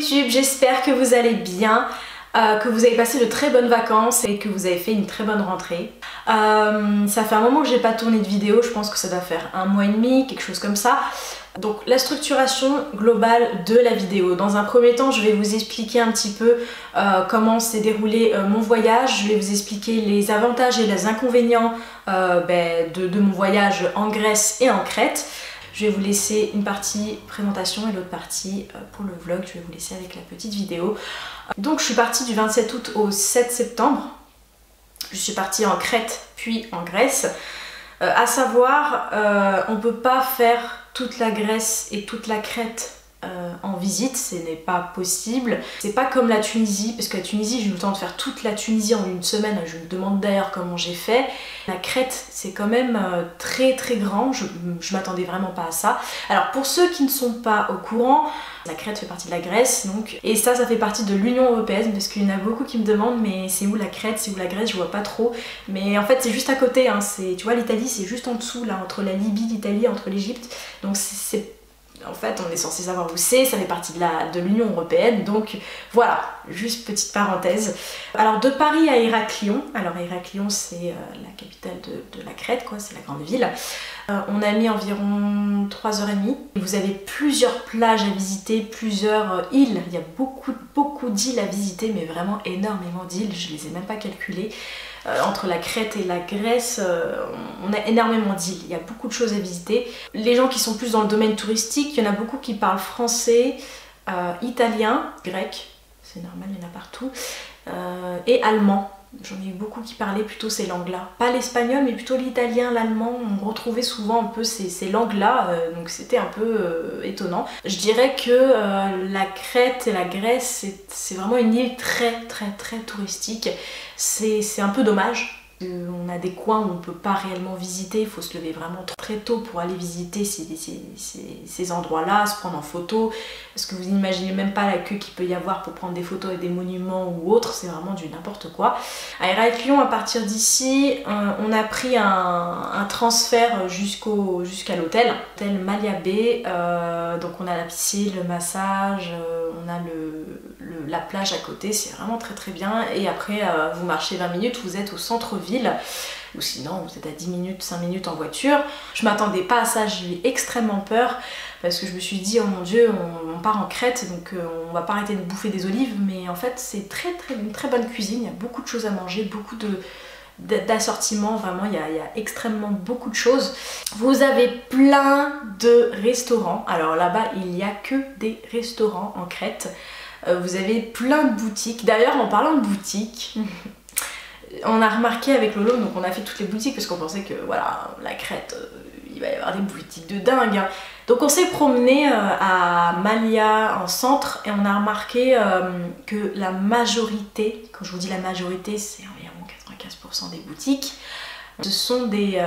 YouTube, j'espère que vous allez bien, que vous avez passé de très bonnes vacances et que vous avez fait une très bonne rentrée. Ça fait un moment que j'ai pas tourné de vidéo, je pense que ça doit faire 1 mois et demi, quelque chose comme ça. Donc la structuration globale de la vidéo. Dans un premier temps, je vais vous expliquer un petit peu comment s'est déroulé mon voyage. Je vais vous expliquer les avantages et les inconvénients de mon voyage en Grèce et en Crète. Je vais vous laisser une partie présentation et l'autre partie pour le vlog. Je vais vous laisser avec la petite vidéo. Donc je suis partie du 27 août au 7 septembre. Je suis partie en Crète puis en Grèce. À savoir, on ne peut pas faire toute la Grèce et toute la Crète en visite, ce n'est pas possible. C'est pas comme la Tunisie, parce que la Tunisie, j'ai eu le temps de faire toute la Tunisie en une semaine. Je me demande d'ailleurs comment j'ai fait. La Crète, c'est quand même très très grand, je m'attendais vraiment pas à ça. Alors pour ceux qui ne sont pas au courant, la Crète fait partie de la Grèce, donc, et ça fait partie de l'Union Européenne, parce qu'il y en a beaucoup qui me demandent mais c'est où la Crète, c'est où la Grèce, je vois pas trop. Mais en fait c'est juste à côté, hein. Tu vois, l'Italie c'est juste en dessous, là, entre la Libye, l'Italie, entre l'Égypte. Donc en fait, on est censé savoir où c'est, ça fait partie de l'Union Européenne, donc voilà, juste petite parenthèse. Alors de Paris à Héraclion, alors Héraclion c'est la capitale de la Crète, quoi, c'est la grande ville. On a mis environ 3h30. Vous avez plusieurs plages à visiter, plusieurs îles, il y a beaucoup d'îles à visiter, mais vraiment énormément d'îles, je les ai même pas calculées. Entre la Crète et la Grèce, on a énormément d'îles, il y a beaucoup de choses à visiter. Les gens qui sont plus dans le domaine touristique, il y en a beaucoup qui parlent français, italien, grec, c'est normal, il y en a partout, et allemand. J'en ai eu beaucoup qui parlaient plutôt ces langues-là. Pas l'espagnol, mais plutôt l'italien, l'allemand. On retrouvait souvent un peu ces langues-là, donc c'était un peu étonnant. Je dirais que la Crète et la Grèce, c'est vraiment une île très touristique. C'est un peu dommage. On a des coins où on ne peut pas réellement visiter, il faut se lever vraiment très tôt pour aller visiter ces endroits-là, se prendre en photo, parce que vous n'imaginez même pas la queue qu'il peut y avoir pour prendre des photos et des monuments ou autres, c'est vraiment du n'importe quoi. À Héraclion, à partir d'ici, on a pris un transfert jusqu'à l'hôtel, l'hôtel Maliabé, donc on a la piscine, le massage, on a la plage à côté, c'est vraiment très bien, et après vous marchez 20 minutes, vous êtes au centre-ville, ou sinon vous êtes à 10 minutes, 5 minutes en voiture. Je m'attendais pas à ça, j'ai eu extrêmement peur, parce que je me suis dit, oh mon dieu, on part en Crète, donc on va pas arrêter de bouffer des olives, mais en fait c'est une très bonne cuisine, il y a beaucoup de choses à manger, beaucoup d'assortiments, vraiment il y a extrêmement beaucoup de choses. Vous avez plein de restaurants, alors là-bas il n'y a que des restaurants en Crète. Vous avez plein de boutiques. D'ailleurs, en parlant de boutiques, on a remarqué avec Lolo, donc on a fait toutes les boutiques parce qu'on pensait que voilà, la Crète, il va y avoir des boutiques de dingue, hein. Donc on s'est promené à Malia en centre et on a remarqué que la majorité, quand je vous dis la majorité, c'est environ 95% des boutiques, ce sont des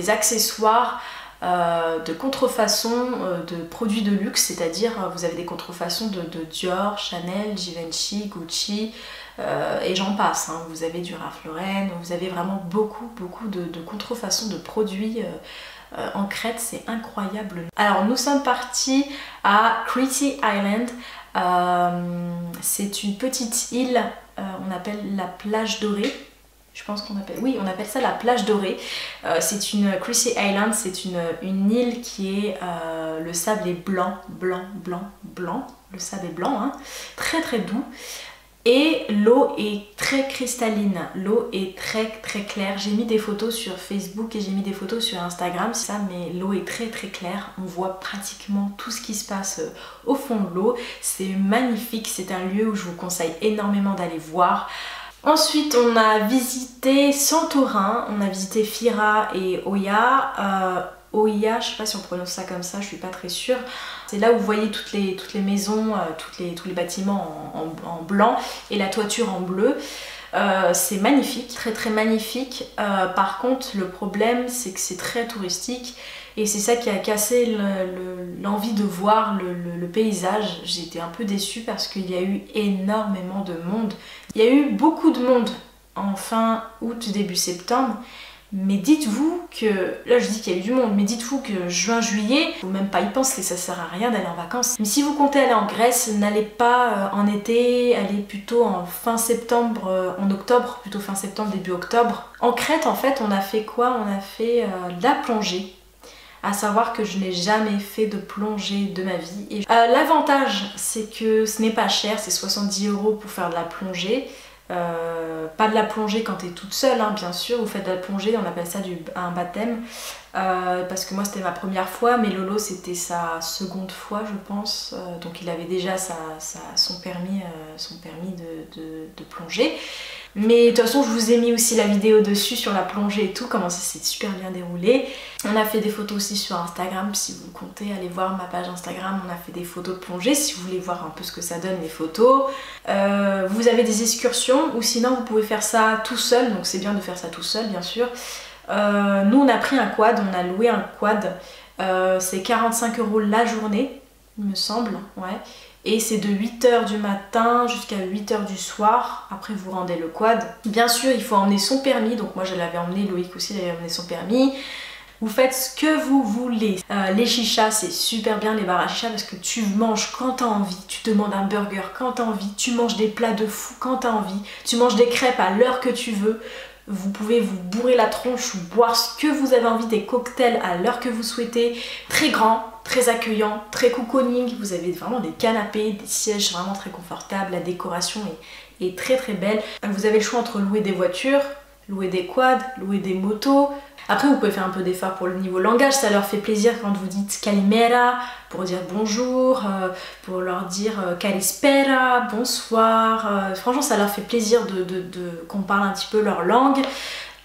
accessoires de contrefaçon de produits de luxe, c'est-à-dire vous avez des contrefaçons de Dior, Chanel, Givenchy, Gucci et j'en passe, hein. Vous avez du Ralph Lauren, vous avez vraiment beaucoup de contrefaçons de produits en Crète, c'est incroyable. Alors nous sommes partis à Crete Island, c'est une petite île, on appelle la plage dorée. Je pense qu'on appelle, oui, on appelle ça la plage dorée. C'est une Crete Island, c'est une île qui est, le sable est blanc. Le sable est blanc, hein, très doux. Et l'eau est très cristalline, l'eau est très claire. J'ai mis des photos sur Facebook et j'ai mis des photos sur Instagram, c'est ça, mais l'eau est très claire. On voit pratiquement tout ce qui se passe au fond de l'eau. C'est magnifique, c'est un lieu où je vous conseille énormément d'aller voir. Ensuite, on a visité Santorin, on a visité Fira et Oia. Oia, je sais pas si on prononce ça comme ça, je suis pas très sûre. C'est là où vous voyez toutes les maisons, tous les bâtiments en blanc et la toiture en bleu. C'est magnifique, très magnifique. Par contre, le problème, c'est que c'est très touristique. Et c'est ça qui a cassé l'envie de voir le paysage. J'étais un peu déçue parce qu'il y a eu énormément de monde. Il y a eu beaucoup de monde en fin août, début septembre. Mais dites-vous que, là je dis qu'il y a eu du monde, mais dites-vous que juin, juillet, faut même pas y penser, ça sert à rien d'aller en vacances. Mais si vous comptez aller en Grèce, n'allez pas en été, allez plutôt en fin septembre, en octobre, plutôt fin septembre, début octobre. En Crète en fait, on a fait quoi? On a fait de la plongée. À savoir que je n'ai jamais fait de plongée de ma vie. Et l'avantage, c'est que ce n'est pas cher, c'est 70 € pour faire de la plongée. Pas de la plongée quand t'es toute seule, hein, bien sûr, vous faites de la plongée, on appelle ça un baptême, parce que moi c'était ma première fois, mais Lolo c'était sa seconde fois je pense, donc il avait déjà son permis de plongée. Mais de toute façon je vous ai mis aussi la vidéo dessus sur la plongée et tout, comment ça s'est super bien déroulé. On a fait des photos aussi sur Instagram, si vous comptez aller voir ma page Instagram, on a fait des photos de plongée, si vous voulez voir un peu ce que ça donne les photos. Vous avez des excursions, ou sinon vous pouvez faire ça tout seul, donc c'est bien de faire ça tout seul bien sûr. Nous on a pris un quad, on a loué un quad, c'est 45 € la journée, il me semble, ouais. Et c'est de 8 h du matin jusqu'à 8 h du soir. Après vous rendez le quad. Bien sûr il faut emmener son permis. Donc moi je l'avais emmené, Loïc aussi il avait emmené son permis. Vous faites ce que vous voulez. Les chichas c'est super bien, les bars à chicha, parce que tu manges quand t'as envie. Tu demandes un burger quand t'as envie. Tu manges des plats de fou quand t'as envie. Tu manges des crêpes à l'heure que tu veux. Vous pouvez vous bourrer la tronche ou boire ce que vous avez envie, des cocktails à l'heure que vous souhaitez. Très grand, très accueillant, très cocooning. Vous avez vraiment des canapés, des sièges vraiment très confortables. La décoration est très très belle. Vous avez le choix entre louer des voitures, louer des quads, louer des motos. Après vous pouvez faire un peu d'effort pour le niveau langage, ça leur fait plaisir quand vous dites Kalimera pour dire bonjour, pour leur dire Kalispera, bonsoir. Franchement ça leur fait plaisir qu'on parle un petit peu leur langue.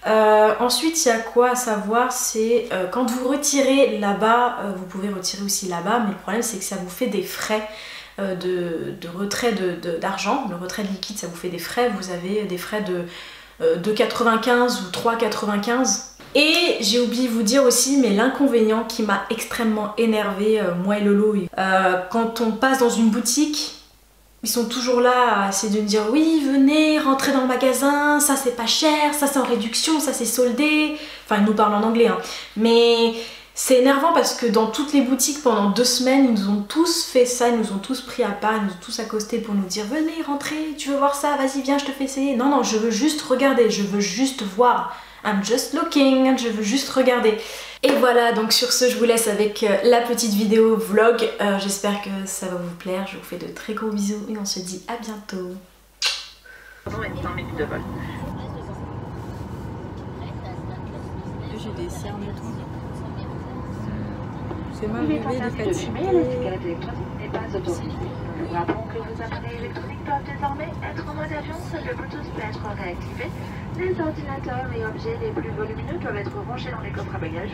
Ensuite il y a quoi à savoir, c'est quand vous retirez là-bas, vous pouvez retirer aussi là-bas, mais le problème c'est que ça vous fait des frais de retrait d'argent, le retrait de liquide ça vous fait des frais, vous avez des frais de 2,95 ou 3,95. Et j'ai oublié de vous dire aussi, mais l'inconvénient qui m'a extrêmement énervé, moi et Lolo, quand on passe dans une boutique, ils sont toujours là à essayer de nous dire oui venez rentrer dans le magasin, ça c'est pas cher, ça c'est en réduction, ça c'est soldé. Enfin ils nous parlent en anglais hein. Mais c'est énervant parce que dans toutes les boutiques pendant 2 semaines ils nous ont tous fait ça, ils nous ont tous pris à part, ils nous ont tous accostés pour nous dire venez rentrer, tu veux voir ça, vas-y viens je te fais essayer. Non non je veux juste regarder, je veux juste voir. I'm just looking, je veux juste regarder. Et voilà, donc sur ce je vous laisse avec la petite vidéo vlog. J'espère que ça va vous plaire, je vous fais de très gros bisous et on se dit à bientôt. J'ai des cernes et tout. C'est mal levé, il est fatigué. Nous rappelons que vos appareils électroniques doivent désormais être en mode avion, seul le Bluetooth peut être réactivé. Les ordinateurs et objets les plus volumineux doivent être rangés dans les coffres à bagages.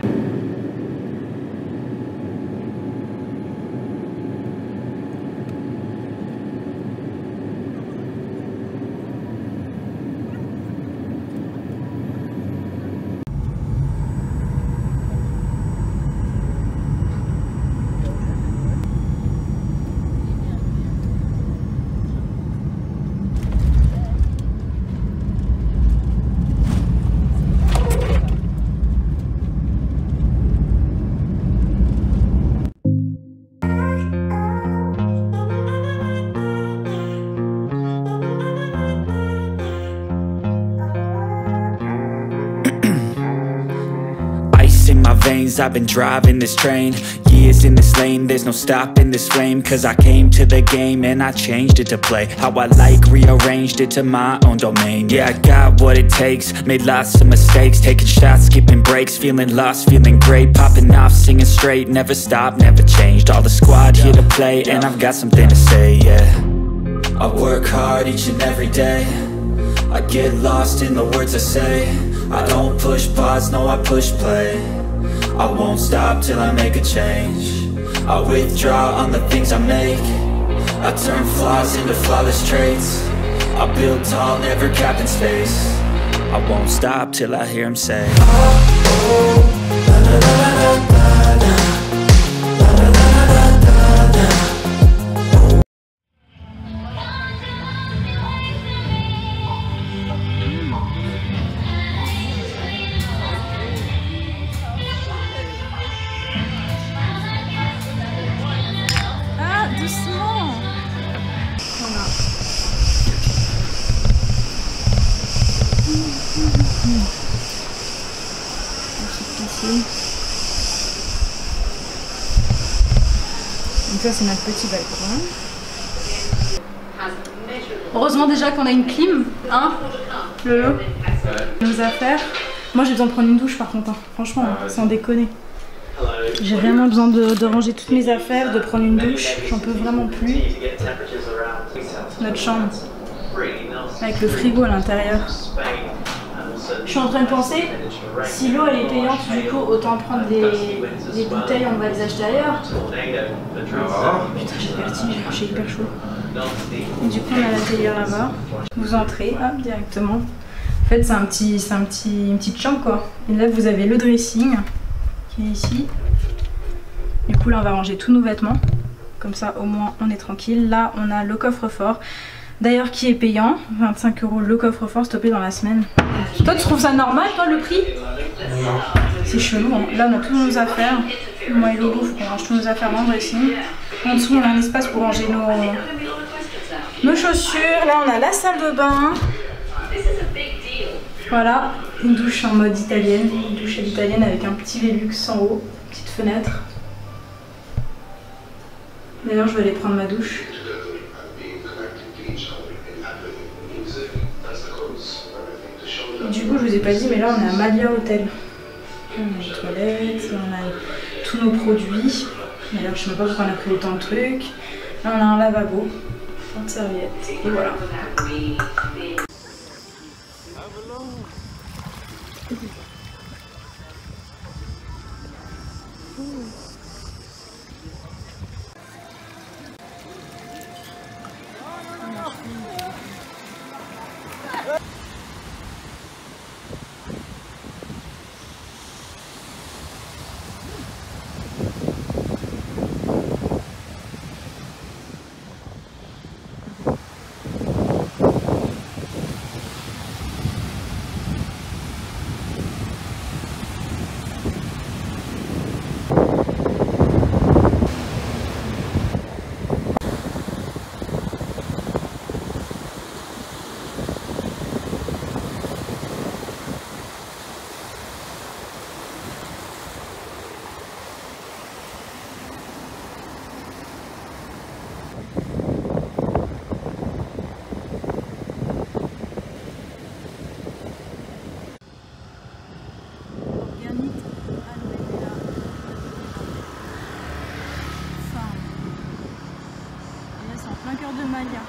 In my veins, I've been driving this train. Years in this lane, there's no stopping this flame. Cause I came to the game and I changed it to play how I like, rearranged it to my own domain. Yeah, I got what it takes, made lots of mistakes, taking shots, skipping breaks, feeling lost, feeling great, popping off, singing straight, never stopped, never changed. All the squad here to play and I've got something to say, yeah. I work hard each and every day, I get lost in the words I say. I don't push pause, no I push play. I won't stop till I make a change. I withdraw on the things I make. I turn flaws into flawless traits. I build tall, never capped in space. I won't stop till I hear him say oh, oh, la, la, la, la, la, la. Donc ça c'est notre petit balcon. Heureusement déjà qu'on a une clim, hein, Lolo, nos affaires. Moi j'ai besoin de prendre une douche par contre, hein. Franchement, sans déconner. J'ai vraiment besoin de ranger toutes mes affaires, de prendre une douche, j'en peux vraiment plus. Notre chambre, avec le frigo à l'intérieur. Je suis en train de penser, si l'eau elle est payante, du coup autant prendre des bouteilles, on va les acheter ailleurs. Putain j'ai le vertige, j'ai hyper chaud. Et du coup on a la télé là-bas. Vous entrez, hop, directement. En fait c'est une petite chambre quoi. Et là vous avez le dressing qui est ici. Du coup là on va ranger tous nos vêtements. Comme ça au moins on est tranquille. Là on a le coffre-fort. D'ailleurs qui est payant, 25 € le coffre-fort stoppé dans la semaine. Toi tu trouves ça normal toi le prix? C'est chelou hein. Là on a toutes nos affaires. Moi et Loulou, faut qu'on range toutes nos affaires dans le dressing. En dessous on a un espace pour ranger nos chaussures. Là on a la salle de bain. Voilà, une douche en mode italienne. Une douche à l'italienne avec un petit Velux en haut. Petite fenêtre. D'ailleurs je vais aller prendre ma douche. Du coup, je vous ai pas dit, mais là on est à Malia Hotel. On a les toilettes, on a tous nos produits. D'ailleurs, je sais même pas pourquoi on a pris autant de trucs. Là, on a un lavabo, plein de serviettes, et voilà. De Malia.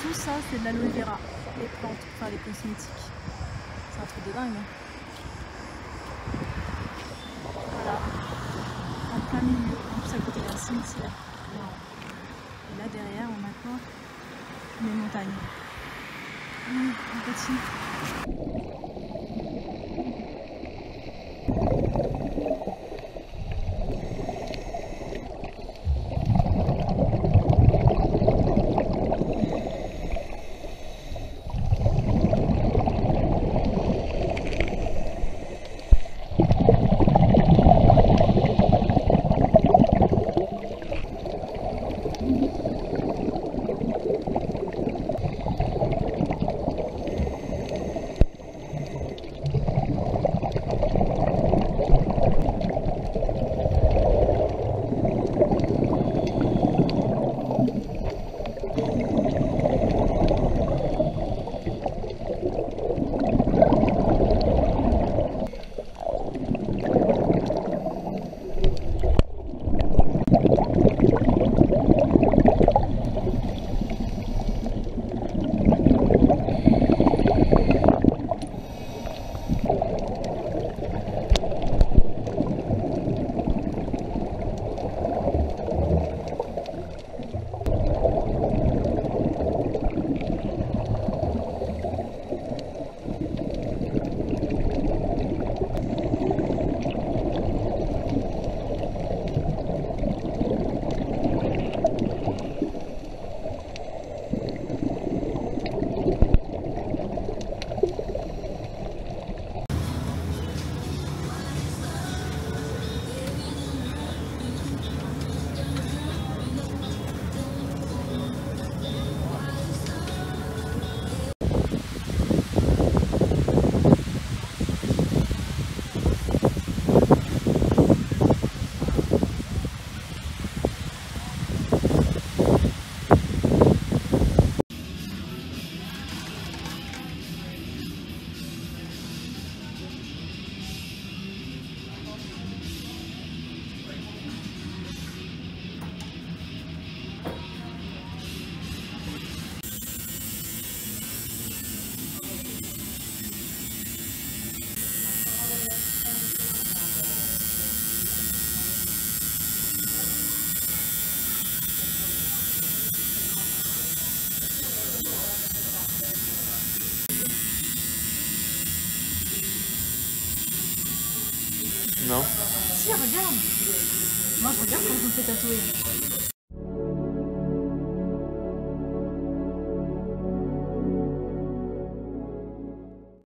Tout ça c'est de l'aloe vera, les plantes, enfin les cosmétiques. C'est un truc de dingue. Voilà. En plein milieu, en plus à côté d'un cimetière. Et là derrière on a quoi? Les montagnes. Un petit. Non. Si, regarde. Moi, je regarde quand je me fais tatouer.